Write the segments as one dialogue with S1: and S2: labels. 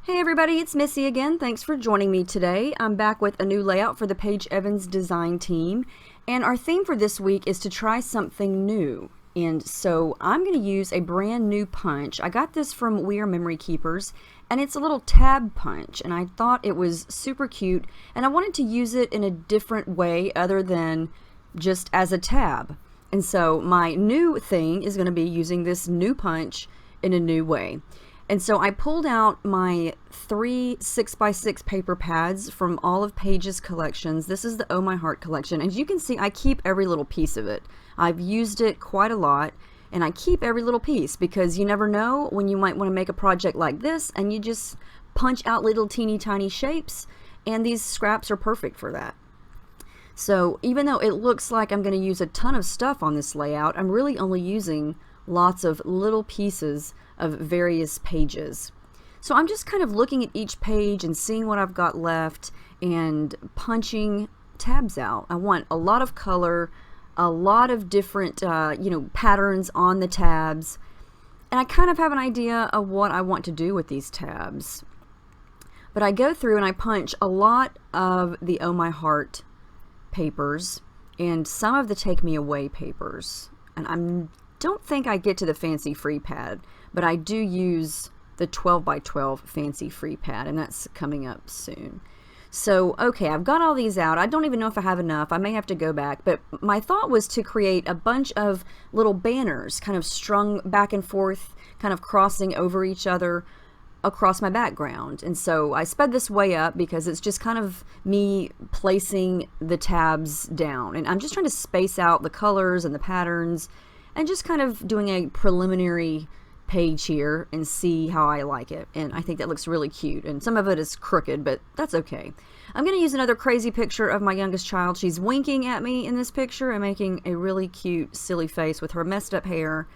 S1: Hey everybody, it's Missy again. Thanks for joining me today. I'm back with a new layout for the Paige Evans design team, and our theme for this week is to try something new. And so I'm going to use a brand new punch. I got this from We Are Memory Keepers, and it's a little tab punch, and I thought it was super cute, and I wanted to use it in a different way other than just as a tab. And so my new thing is going to be using this new punch in a new way. And so I pulled out my 3 6x6 paper pads from all of Paige's collections. This is the Oh My Heart collection. And you can see I keep every little piece of it. I've used it quite a lot, and I keep every little piece because you never know when you might want to make a project like this and you just punch out little teeny tiny shapes, and these scraps are perfect for that. So even though it looks like I'm going to use a ton of stuff on this layout, I'm really only using lots of little pieces of various pages. So I'm just kind of looking at each page and seeing what I've got left and punching tabs out. I want a lot of color, a lot of different patterns on the tabs, and I kind of have an idea of what I want to do with these tabs. But I go through and I punch a lot of the Oh My Heart papers and some of the Take Me Away papers, and I don't think I get to the fancy free pad, but I do use the 12 by 12 fancy free pad, and that's coming up soon. So okay, I've got all these out. I don't even know if I have enough. I may have to go back, but my thought was to create a bunch of little banners kind of strung back and forth, kind of crossing over each other across my background. And so I sped this way up because it's just kind of me placing the tabs down, and I'm just trying to space out the colors and the patterns and just kind of doing a preliminary page here and see how I like it. And I think that looks really cute, and some of it is crooked, but that's okay. I'm going to use another crazy picture of my youngest child. She's winking at me in this picture and making a really cute silly face with her messed up hair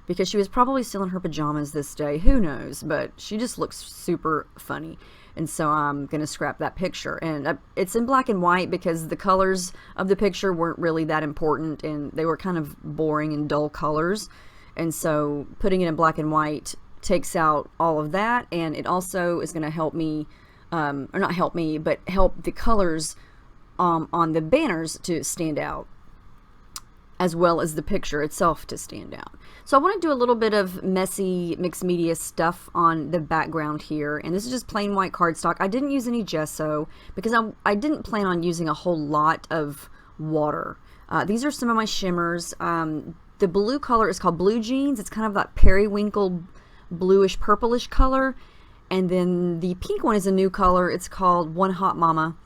S1: because she was probably still in her pajamas this day. Who knows, but she just looks super funny. And so I'm going to scrap that picture, and it's in black and white because the colors of the picture weren't really that important, and they were kind of boring and dull colors. And so putting it in black and white takes out all of that, and it also is going to help me, or not help me, but help the colors on the banners to stand out, as well as the picture itself to stand out. So I want to do a little bit of messy mixed media stuff on the background here, and this is just plain white cardstock. I didn't use any gesso because I didn't plan on using a whole lot of water. These are some of my shimmers. The blue color is called Blue Jeans. It's kind of that periwinkle bluish purplish color, and then the pink one is a new color. It's called One Hot Mama.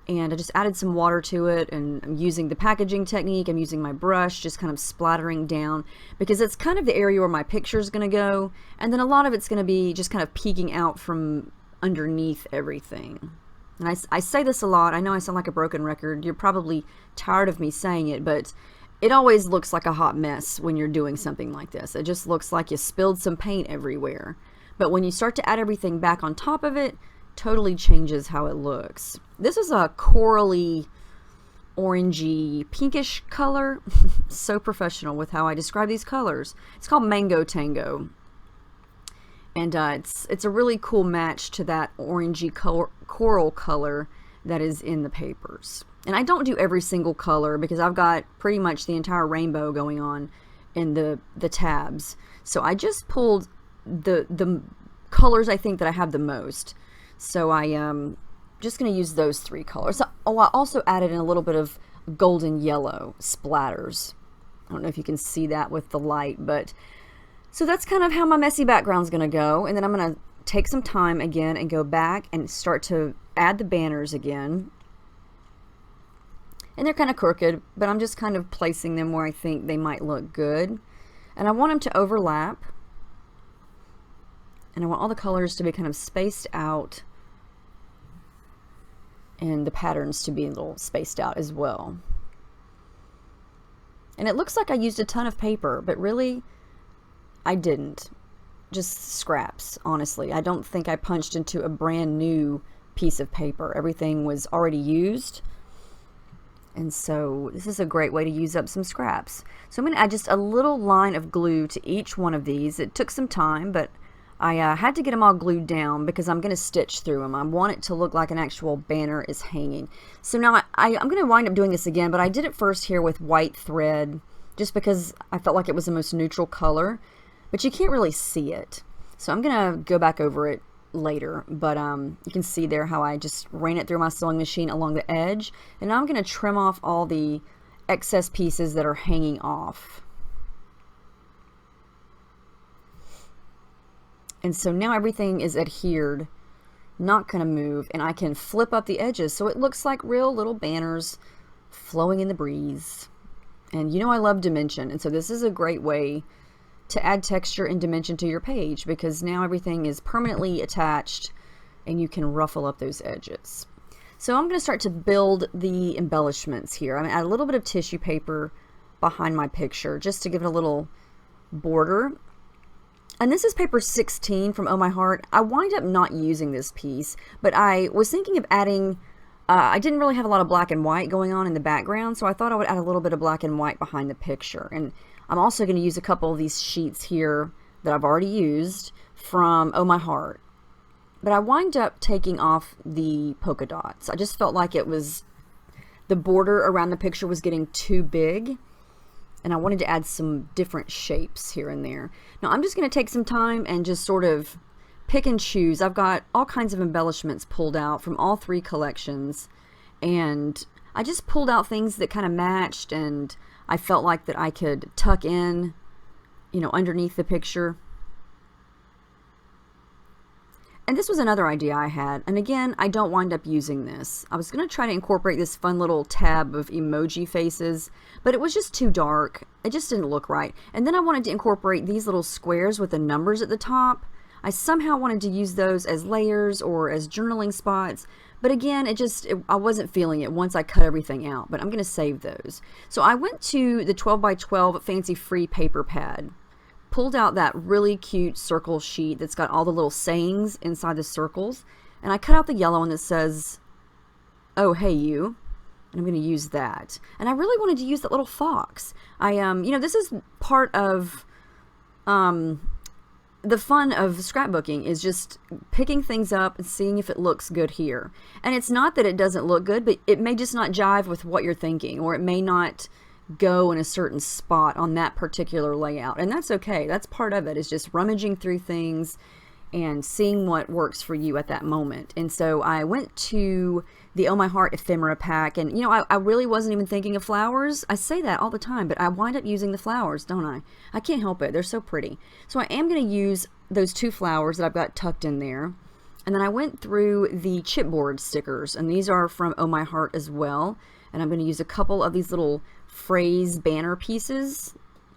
S1: And I just added some water to it, and I'm using the packaging technique. I'm using my brush, just kind of splattering down because it's kind of the area where my picture is going to go, and then a lot of it's going to be just kind of peeking out from underneath everything. And I say this a lot. I know I sound like a broken record. You're probably tired of me saying it, but it always looks like a hot mess when you're doing something like this. It just looks like you spilled some paint everywhere. But when you start to add everything back on top of it, totally changes how it looks. This is a corally, orangey, pinkish color. So professional with how I describe these colors. It's called Mango Tango, and it's a really cool match to that orangey coral color that is in the papers. And I don't do every single color because I've got pretty much the entire rainbow going on in the tabs. So I just pulled the colors I think that I have the most. So I am just going to use those 3 colors. I also added in a little bit of golden yellow splatters. I don't know if you can see that with the light, but so that's kind of how my messy background is going to go. And then I'm going to take some time again and go back and start to add the banners again. And they're kind of crooked, but I'm just kind of placing them where I think they might look good. And I want them to overlap. And I want all the colors to be kind of spaced out, and the patterns to be a little spaced out as well. And it looks like I used a ton of paper, but really I didn't. Just scraps, honestly. I don't think I punched into a brand new piece of paper. Everything was already used. And so this is a great way to use up some scraps. So I'm going to add just a little line of glue to each one of these. It took some time, but I had to get them all glued down because I'm going to stitch through them. I want it to look like an actual banner is hanging. So now I'm going to wind up doing this again, but I did it first here with white thread just because I felt like it was the most neutral color, but you can't really see it. So I'm going to go back over it later, but you can see there how I just ran it through my sewing machine along the edge, and now I'm going to trim off all the excess pieces that are hanging off. And so now everything is adhered, not going to move, and I can flip up the edges so it looks like real little banners flowing in the breeze. And you know I love dimension, and so this is a great way to add texture and dimension to your page because now everything is permanently attached and you can ruffle up those edges. So I'm going to start to build the embellishments here. I'm going to add a little bit of tissue paper behind my picture just to give it a little border. And this is paper 16 from Oh My Heart. I wind up not using this piece, but I was thinking of adding, I didn't really have a lot of black and white going on in the background, so I thought I would add a little bit of black and white behind the picture. And I'm also going to use a couple of these sheets here that I've already used from Oh My Heart. But I wind up taking off the polka dots. I just felt like it was, the border around the picture was getting too big, and I wanted to add some different shapes here and there. Now I'm just going to take some time and just sort of pick and choose. I've got all kinds of embellishments pulled out from all three collections, and I just pulled out things that kind of matched and I felt like that I could tuck in, you know, underneath the picture. And this was another idea I had, and again, I don't wind up using this. I was going to try to incorporate this fun little tab of emoji faces, but it was just too dark. It just didn't look right. And then I wanted to incorporate these little squares with the numbers at the top. I somehow wanted to use those as layers or as journaling spots, but again, I wasn't feeling it once I cut everything out, but I'm going to save those. So I went to the 12 by 12 Fancy Free paper pad, pulled out that really cute circle sheet that's got all the little sayings inside the circles, and I cut out the yellow one that says, "Oh, hey you," and I'm going to use that. And I really wanted to use that little fox. You know, this is part of the fun of scrapbooking is just picking things up and seeing if it looks good here. And it's not that it doesn't look good, but it may just not jive with what you're thinking, or it may not go in a certain spot on that particular layout. And that's okay. That's part of it, is just rummaging through things and seeing what works for you at that moment. And so I went to the Oh My Heart ephemera pack, and you know, I really wasn't even thinking of flowers. I say that all the time, but I wind up using the flowers, don't I? I can't help it. They're so pretty. So I am going to use those two flowers that I've got tucked in there. And then I went through the chipboard stickers, and these are from Oh My Heart as well. And I'm going to use a couple of these little phrase banner pieces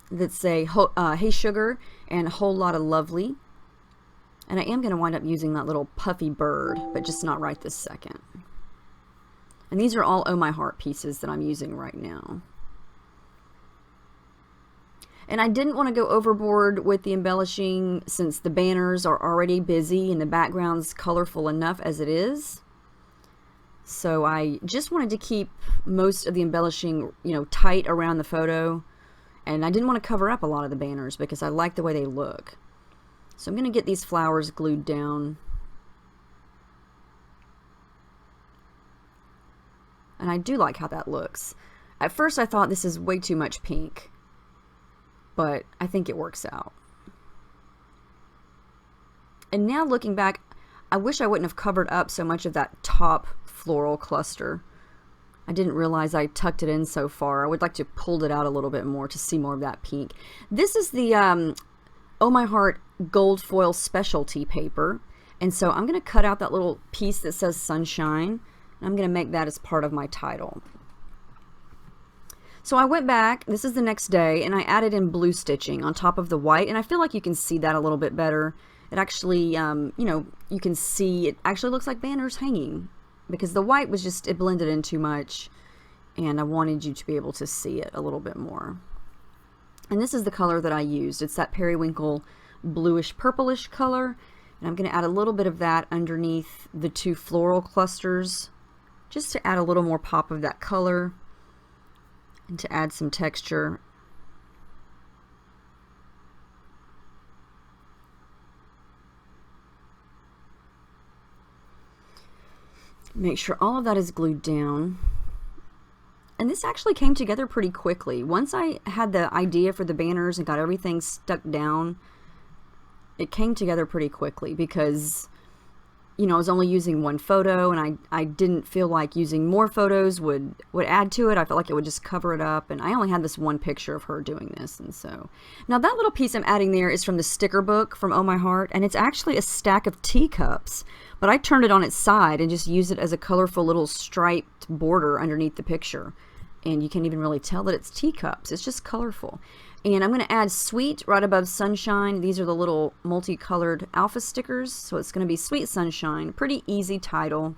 S1: that say, "Hey Sugar," and "A Whole Lot of Lovely." And I am going to wind up using that little puffy bird, but just not right this second. And these are all Oh My Heart pieces that I'm using right now. And I didn't want to go overboard with the embellishing since the banners are already busy and the background's colorful enough as it is. So I just wanted to keep most of the embellishing, you know, tight around the photo. And I didn't want to cover up a lot of the banners because I like the way they look. So I'm going to get these flowers glued down. And I do like how that looks. At first I thought this is way too much pink, but I think it works out. And now looking back, I wish I wouldn't have covered up so much of that top floral cluster. I didn't realize I tucked it in so far. I would like to pull it out a little bit more to see more of that pink. This is the Oh My Heart gold foil specialty paper, and so I'm going to cut out that little piece that says sunshine, and I'm going to make that as part of my title. So I went back, this is the next day, and I added in blue stitching on top of the white, and I feel like you can see that a little bit better. It actually, you know, you can see it actually looks like banners hanging, because the white was just, it blended in too much, and I wanted you to be able to see it a little bit more. And this is the color that I used. It's that periwinkle bluish purplish color, and I'm going to add a little bit of that underneath the two floral clusters just to add a little more pop of that color and to add some texture. Make sure all of that is glued down. And this actually came together pretty quickly. Once I had the idea for the banners and got everything stuck down, it came together pretty quickly because, you know, I was only using one photo, and I didn't feel like using more photos would add to it. I felt like it would just cover it up, and I only had this one picture of her doing this. And so now that little piece I'm adding there is from the sticker book from Oh My Heart, and it's actually a stack of teacups, but I turned it on its side and just used it as a colorful little striped border underneath the picture, and you can't even really tell that it's teacups. It's just colorful. And I'm going to add Sweet right above Sunshine. These are the little multicolored alpha stickers. So it's going to be Sweet Sunshine. Pretty easy title.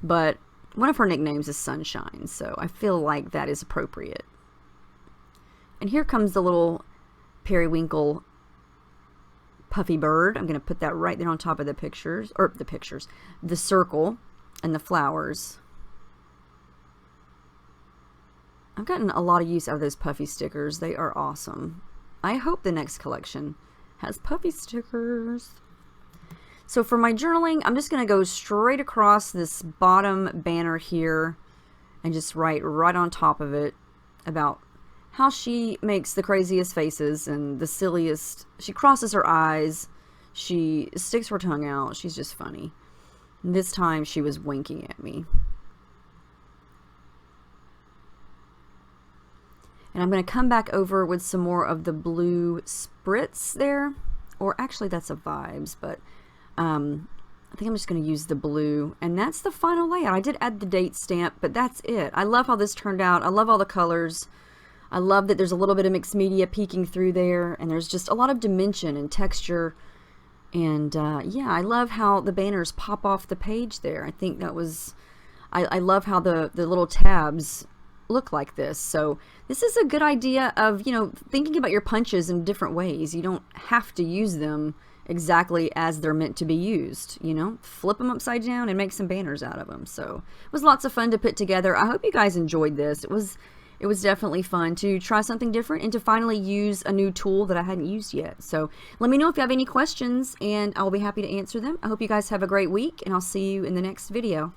S1: But one of her nicknames is Sunshine. So I feel like that is appropriate. And here comes the little periwinkle puffy bird. I'm going to put that right there on top of the pictures. Or the circle and the flowers. I've gotten a lot of use out of those puffy stickers. They are awesome. I hope the next collection has puffy stickers. So for my journaling, I'm just going to go straight across this bottom banner here and just write right on top of it about how she makes the craziest faces and the silliest. She crosses her eyes. She sticks her tongue out. She's just funny. And this time she was winking at me. And I'm going to come back over with some more of the blue spritz there. Or actually that's a Vibes, but I think I'm just going to use the blue. And that's the final layout. I did add the date stamp, but that's it. I love how this turned out. I love all the colors. I love that there's a little bit of mixed media peeking through there. And there's just a lot of dimension and texture. And yeah, I love how the banners pop off the page there. I think that was... I love how the little tabs look like this. So this is a good idea of, you know, thinking about your punches in different ways. You don't have to use them exactly as they're meant to be used, you know, flip them upside down and make some banners out of them. So it was lots of fun to put together. I hope you guys enjoyed this. It was definitely fun to try something different and to finally use a new tool that I hadn't used yet. So let me know if you have any questions and I'll be happy to answer them. I hope you guys have a great week, and I'll see you in the next video.